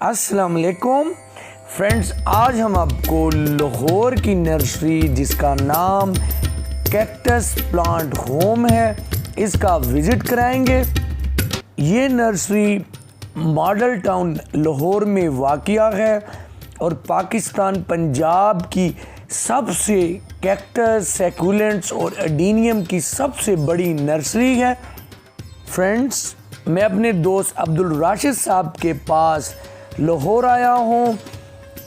अस्सलाम वालेकुम फ्रेंड्स, आज हम आपको लाहौर की नर्सरी जिसका नाम कैक्टस प्लांट होम है इसका विज़िट कराएंगे। ये नर्सरी मॉडल टाउन लाहौर में वाक़या है और पाकिस्तान पंजाब की सबसे कैक्टस, सैकुलेंट्स और एडीनियम की सबसे बड़ी नर्सरी है। फ्रेंड्स, मैं अपने दोस्त अब्दुल राशिद साहब के पास लाहौर आया हूँ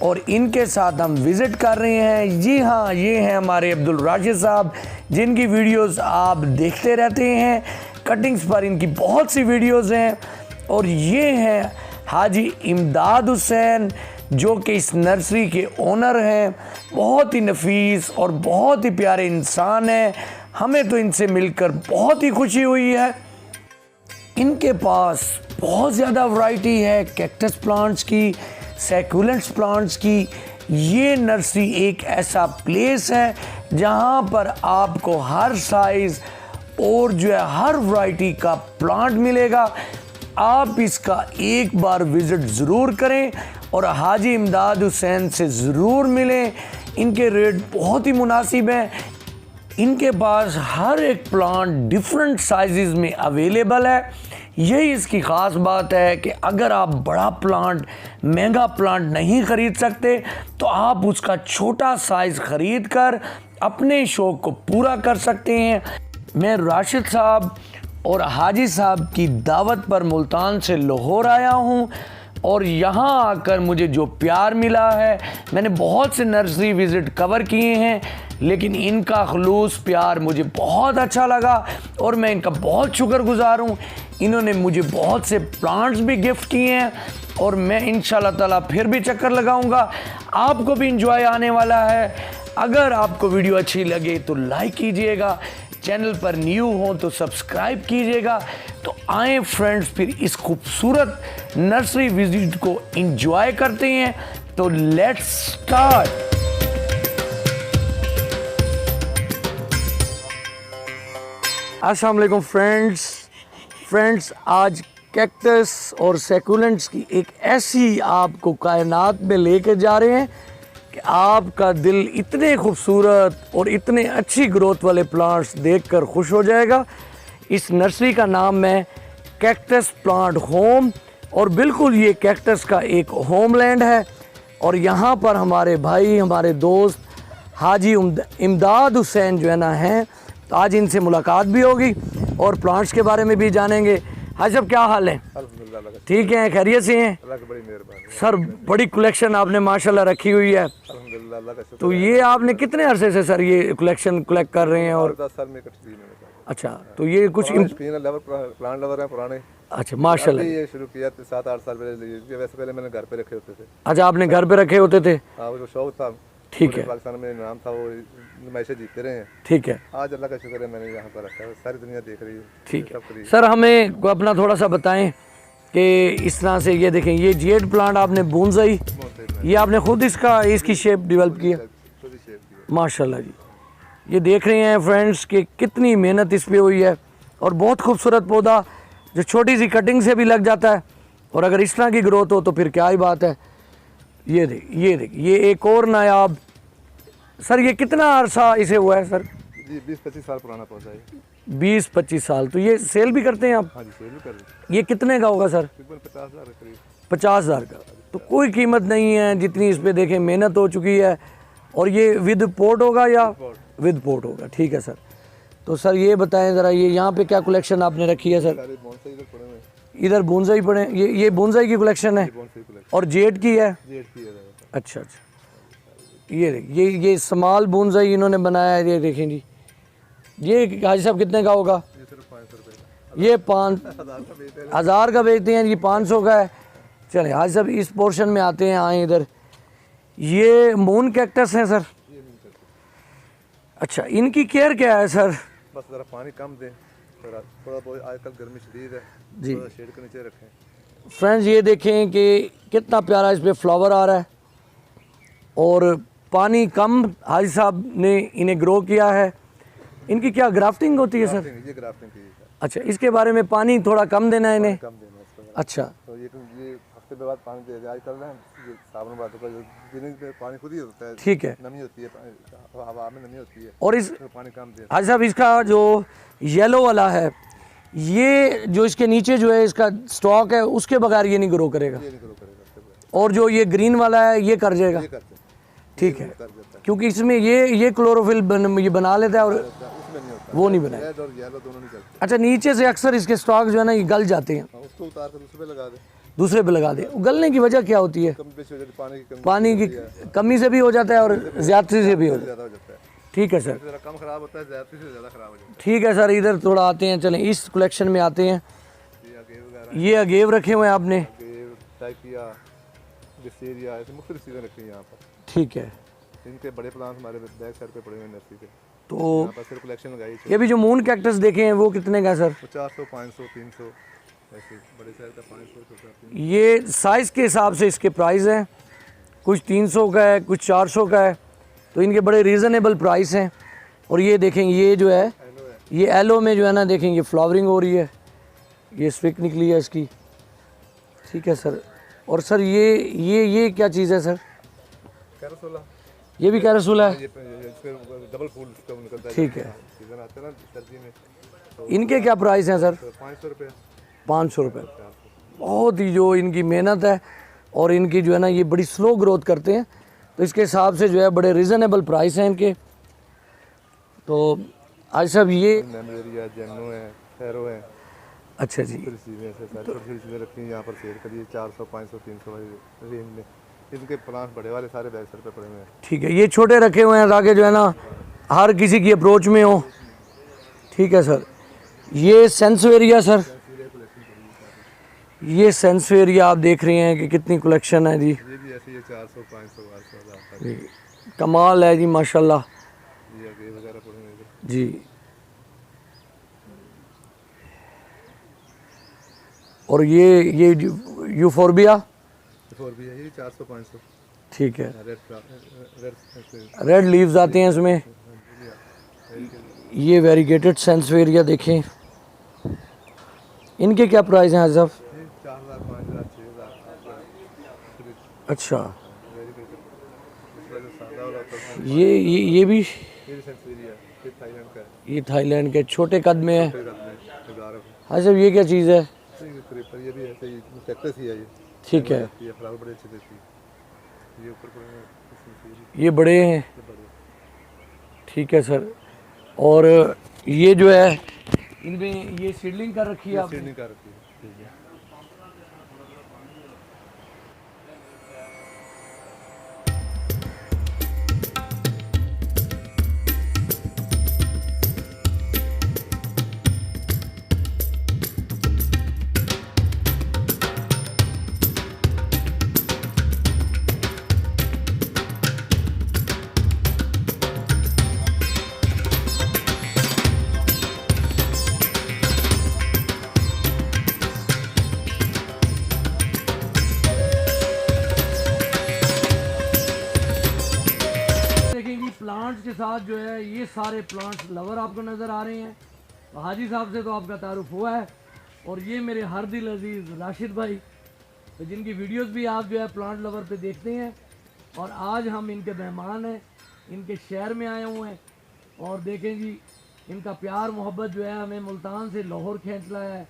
और इनके साथ हम विज़िट कर रहे हैं। जी हाँ, ये हैं हमारे अब्दुल राशिद साहब जिनकी वीडियोस आप देखते रहते हैं। कटिंग्स पर इनकी बहुत सी वीडियोस हैं। और ये हैं हाजी इमदाद हुसैन जो कि इस नर्सरी के ओनर हैं। बहुत ही नफीस और बहुत ही प्यारे इंसान हैं। हमें तो इनसे मिलकर बहुत ही खुशी हुई है। इनके पास बहुत ज़्यादा वैरायटी है कैक्टस प्लांट्स की, सैकुलेंट्स प्लांट्स की। ये नर्सरी एक ऐसा प्लेस है जहाँ पर आपको हर साइज़ और जो है हर वैरायटी का प्लांट मिलेगा। आप इसका एक बार विज़िट ज़रूर करें और हाजी इमदाद हुसैन से ज़रूर मिलें। इनके रेट बहुत ही मुनासिब हैं। इनके पास हर एक प्लांट डिफरेंट साइज़ में अवेलेबल है। यही इसकी ख़ास बात है कि अगर आप बड़ा प्लांट, महंगा प्लांट नहीं ख़रीद सकते तो आप उसका छोटा साइज़ ख़रीद कर अपने शौक़ को पूरा कर सकते हैं। मैं राशिद साहब और हाजी साहब की दावत पर मुल्तान से लाहौर आया हूँ और यहाँ आकर मुझे जो प्यार मिला है, मैंने बहुत से नर्सरी विज़िट कवर किए हैं लेकिन इनका खलूस प्यार मुझे बहुत अच्छा लगा और मैं इनका बहुत शुक्रगुज़ार हूँ। इन्होंने मुझे बहुत से प्लांट्स भी गिफ्ट किए हैं और मैं इंशाल्लाह ताला फिर भी चक्कर लगाऊंगा। आपको भी इंजॉय आने वाला है। अगर आपको वीडियो अच्छी लगे तो लाइक कीजिएगा, चैनल पर न्यू हो तो सब्सक्राइब कीजिएगा। तो आए फ्रेंड्स, फिर इस खूबसूरत नर्सरी विजिट को एंजॉय करते हैं। तो लेट्स स्टार्ट। अस्सलाम वालेकुम फ्रेंड्स, आज कैक्टस और सैकुलेंट्स की एक ऐसी आपको कायनात में लेकर जा रहे हैं कि आपका दिल इतने खूबसूरत और इतने अच्छी ग्रोथ वाले प्लांट्स देखकर खुश हो जाएगा। इस नर्सरी का नाम है कैक्टस प्लांट होम और बिल्कुल ये कैक्टस का एक होमलैंड है। और यहाँ पर हमारे भाई, हमारे दोस्त हाजी इमदाद हुसैन जो है ना हैं, तो आज इनसे मुलाकात भी होगी और प्लांट्स के बारे में भी जानेंगे। हाजी साहब, क्या हाल है? ठीक है, खैरियत से हैं? बड़ी मेहरबानी सर, बड़ी कलेक्शन आपने माशाल्लाह रखी हुई है। तो ये आपने कितने अरसे से सर ये कलेक्शन कलेक्ट कर रहे हैं? और 10 साल में इकट्ठी है। अच्छा, तो ये कुछ प्लांट लवर हैं पुराने। अच्छा, माशाल्लाह। ये शुरू किया 7-8 साल पहले। वैसे पहले मैंने घर पे रखे होते थे। अच्छा, आपने घर पे रखे होते थे? हाँ, वो शौक था। ठीक है। पाकिस्तान में नाम था, वो नुमाइशें जीतते रहे हैं। ठीक है। आज अल्लाह का शुक्र है मैंने यहाँ पर रखा है, सारी दुनिया देख रही है। ठीक है सर, हमें अपना थोड़ा सा बताएं कि इस तरह से ये देखें, ये जेड प्लांट आपने बोनसाई, ये आपने खुद इसकी शेप डेवलप किया? माशाल्लाह जी। ये देख रहे हैं फ्रेंड्स कि कितनी मेहनत इस पे हुई है और बहुत खूबसूरत पौधा जो छोटी सी कटिंग से भी लग जाता है और अगर इस तरह की ग्रोथ हो तो फिर क्या ही बात है। ये देख, ये एक और नायाब। सर, ये कितना अरसा इसे हुआ है सर? जी 20-25 साल पुराना पौधा है। 20-25 साल। तो ये सेल भी करते हैं आप? हाँ जी, सेल भी कर रहे हैं। ये कितने का होगा सर? 50,000 के करीब। 50,000 का। तो कोई कीमत नहीं है जितनी इस पे देखें मेहनत हो चुकी है। और ये विद पोर्ट होगा या विद पोर्ट होगा? ठीक है सर। तो सर ये बताएं ज़रा, ये यहाँ पे क्या कलेक्शन आपने रखी है सर? इधर बोनसाई पड़े। ये बोनसाई की कलेक्शन है और जेड की है? अच्छा, ये स्मॉल बोनसाई इन्होंने बनाया है। ये देखें जी, ये हाजी साहब कितने का होगा? ये 5,000 का बेचते हैं, ये 500 का है। चले हाजी साहब, इस पोर्शन में आते हैं। आए इधर, ये मून कैक्टस हैं सर? अच्छा, इनकी केयर क्या है सर? बस ज़रा पानी कम दें, थोड़ा बहुत आजकल गर्मी शदीद है जी, शेड के नीचे रखें। फ्रेंड्स ये देखें कि कितना प्यारा इस पे फ्लावर आ रहा है और पानी कम हाजी साहब ने इन्हें ग्रो किया है। इनकी क्या ग्राफ्टिंग होती है सर? ये ग्राफ्टिंग की है। अच्छा, इसके बारे में पानी थोड़ा कम देना है इन्हें? कम देना है। अच्छा, तो ये हफ्ते पे बाद पानी दे दिया आजकल ना साबुन बात का दिन पे पानी खुद ही होता है, ठीक है। नमी होती है, हवा में नमी होती है और इस तो पानी कम दे। हाजी साहब इसका जो येलो वाला है, ये जो इसके नीचे जो है इसका स्टॉक है, उसके बगैर ये नहीं ग्रो करेगा, ये नहीं ग्रो करेगा इसके बगैर। और जो ये ग्रीन वाला है ये कर जाएगा, ये करते हैं, ठीक है, कर देता है, क्योंकि इसमें ये क्लोरोफिल ये बना लेता है और उसमें नहीं होता, वो नहीं बनाया। रेड और येलो दोनों नहीं करते। अच्छा, नीचे से अक्सर इसके स्टॉक जो है ना ये गल जाते हैं, हाँ, उसको उतार कर दूसरे पे लगा दे, दूसरे पे लगा दे। गलने की वजह क्या होती है? कम बेशी हो जाती है, पानी की कमी, पानी की कमी से भी हो जाता है और ज्यादती से भी हो जाता है। ज़्यादा हो जाता है, ठीक है सर, ज़रा कम खराब होता है, ज़्यादा से ज़्यादा खराब हो जाता ठीक है सर। इधर थोड़ा आते हैं, चलें इस कलेक्शन में आते हैं। है। ये अगेव वगैरह, ये अगेव रखे हुए हैं आपने, अगेव, टाइपिया, विस्टेरिया, ऐसे मुख्तलिफ चीज़ें रखी हैं यहाँ पर। ठीक है। इनके बड़े प्लांट हमारे बैक साइड पे पड़े हुए हैं नर्सरी के, तो यहाँ पर सिर्फ कलेक्शन लगाई ये भी जो मून कैक्टस देखे हैं वो कितने का है सर? 400, 500, 300 ऐसे बड़े साइज का 500, छोटा 300। ये साइज़ के हिसाब से इसके प्राइस हैं, कुछ 300 का है, कुछ 400 का है, तो इनके बड़े रीज़नेबल प्राइस हैं। और ये देखेंगे ये जो है, हेलो है, ये एलो में जो है ना देखेंगे फ्लावरिंग हो रही है, ये स्विक निकली है इसकी, ठीक है सर। और सर ये क्या चीज़ है सर? कैरोसोला, ये भी कैरोसूला है, ये इसके डबल फूल इसका निकलता है, ठीक है। सीजन आता है ना सर्दी में, तो इनके क्या प्राइस हैं सर? 500 रुपये, 500 रुपये। बहुत ही जो इनकी मेहनत है और इनकी जो है ना ये बड़ी स्लो ग्रोथ करते हैं, तो इसके हिसाब से जो है बड़े रीज़नेबल प्राइस हैं इनके। तो आज साहब ये नेमरेरिया, जेनो है, फेरो है, अच्छा जी, फिर चीज़ें ऐसे सारी छोटी छोटी चीज़ें रखी हैं यहाँ पर सेल करिए 400, 500, 300 वाली रेंज में। इनके प्लांट बड़े वाले सारे बैक साइड पे पड़े हुए हैं। ठीक है। ये छोटे रखे हुए हैं ताकि जो है ना हर किसी की अप्रोच में हो, ठीक है सर। ये सेंसवेरिया सर, ये सेंसवेरिया आप देख रहे हैं कि कितनी कलेक्शन है जी, ये भी ऐसे ही 400, 500, 800 हज़ार तक। कमाल है जी माशाल्लाह ये अगे वगैरह पड़े हुए हैं जी। और ये यूफोर्बिया, और भी है ये 400, 500। ठीक है। रेड रेड लीव्स आते हैं इसमें। ये वेरीगेटेड सेंसवेरिया देखें, इनके क्या प्राइस हैं साहब? 4,000, 5,000, 6,000। अच्छा, सादा वाला होता है, ये भी, ये सेंसवेरिया, ये थाईलैंड का है, ये थाईलैंड के छोटे कद में है। फिर में 1000 हाँ साहब, ये क्या चीज़ है? क्रीपर, ये भी ऐसे ही कैक्टस ही है ये, ठीक है। ये फ्लावर बड़े अच्छे देती है। ये ऊपर पड़े हैं, ये बड़े हैं, ये बड़े, ठीक है सर। और ये जो है इनमें ये सीडलिंग कर रखी है आपने? सीडनिंग का रखी है, ठीक है। देखेंगे प्लांट्स के साथ जो है ये सारे प्लांट्स लवर आपको नज़र आ रहे हैं। तो हाजी साहब से तो आपका तारुफ हुआ है, और ये मेरे हर दिल अजीज़ राशिद भाई, तो जिनकी वीडियोस भी आप जो है प्लांट लवर पे देखते हैं। और आज हम इनके मेहमान हैं, इनके शहर में आए हुए हैं, और देखें जी इनका प्यार मोहब्बत जो है हमें मुल्तान से लाहौर खींच लाया है।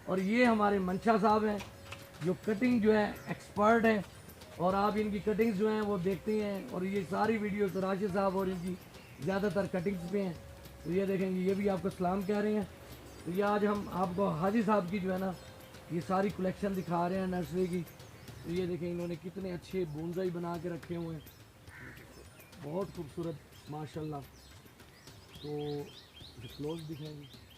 और ये हमारे मंशा साहब हैं जो कटिंग जो है एक्सपर्ट हैं, और आप इनकी कटिंग्स जो हैं वो देखते हैं। और ये सारी वीडियोस राशिद साहब और इनकी ज़्यादातर कटिंग्स पे हैं। तो ये देखेंगे, ये भी आपको सलाम कह रहे हैं। तो ये आज हम आपको हाजी साहब की जो है ना ये सारी कलेक्शन दिखा रहे हैं नर्सरी की। तो ये देखें इन्होंने कितने अच्छे बोनसाई बना के रखे हुए हैं, बहुत खूबसूरत माशाल्लाह। तो क्लोज दिखाएंगे।